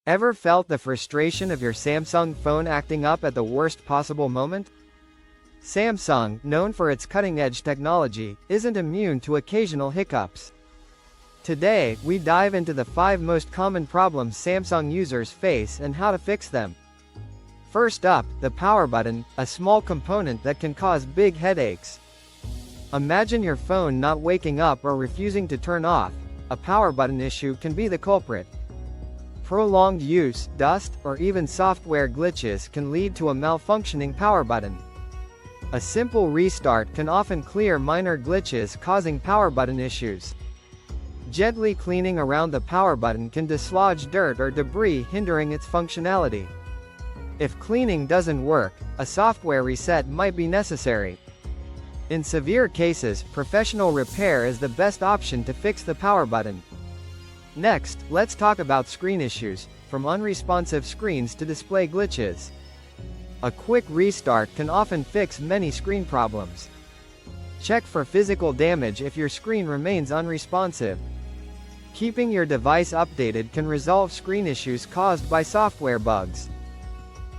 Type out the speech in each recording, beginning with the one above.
Ever felt the frustration of your Samsung phone acting up at the worst possible moment? Samsung, known for its cutting-edge technology, isn't immune to occasional hiccups. Today, we dive into the 5 most common problems Samsung users face and how to fix them. First up, the power button, a small component that can cause big headaches. Imagine your phone not waking up or refusing to turn off. A power button issue can be the culprit. Prolonged use, dust, or even software glitches can lead to a malfunctioning power button. A simple restart can often clear minor glitches causing power button issues. Gently cleaning around the power button can dislodge dirt or debris hindering its functionality. If cleaning doesn't work, a software reset might be necessary. In severe cases, professional repair is the best option to fix the power button. Next, let's talk about screen issues, from unresponsive screens to display glitches. A quick restart can often fix many screen problems. Check for physical damage if your screen remains unresponsive. Keeping your device updated can resolve screen issues caused by software bugs.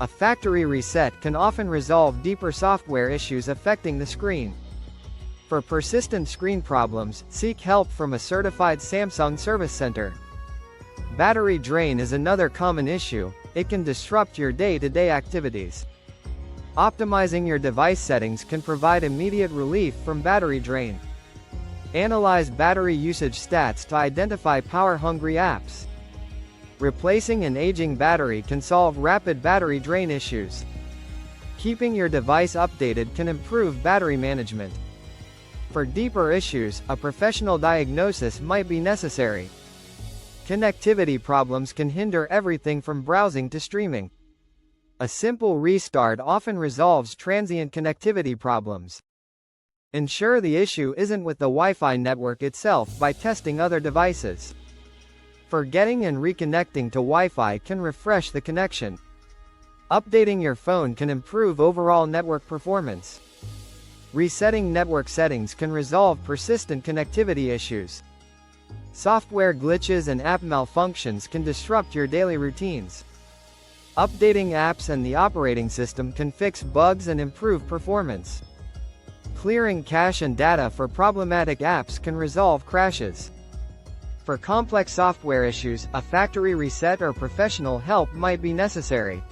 A factory reset can often resolve deeper software issues affecting the screen. For persistent screen problems, seek help from a certified Samsung service center. Battery drain is another common issue. It can disrupt your day-to-day activities. Optimizing your device settings can provide immediate relief from battery drain. Analyze battery usage stats to identify power-hungry apps. Replacing an aging battery can solve rapid battery drain issues. Keeping your device updated can improve battery management. For deeper issues, a professional diagnosis might be necessary. Connectivity problems can hinder everything from browsing to streaming. A simple restart often resolves transient connectivity problems. Ensure the issue isn't with the Wi-Fi network itself by testing other devices. Forgetting and reconnecting to Wi-Fi can refresh the connection. Updating your phone can improve overall network performance. Resetting network settings can resolve persistent connectivity issues. Software glitches and app malfunctions can disrupt your daily routines. Updating apps and the operating system can fix bugs and improve performance. Clearing cache and data for problematic apps can resolve crashes. For complex software issues, a factory reset or professional help might be necessary.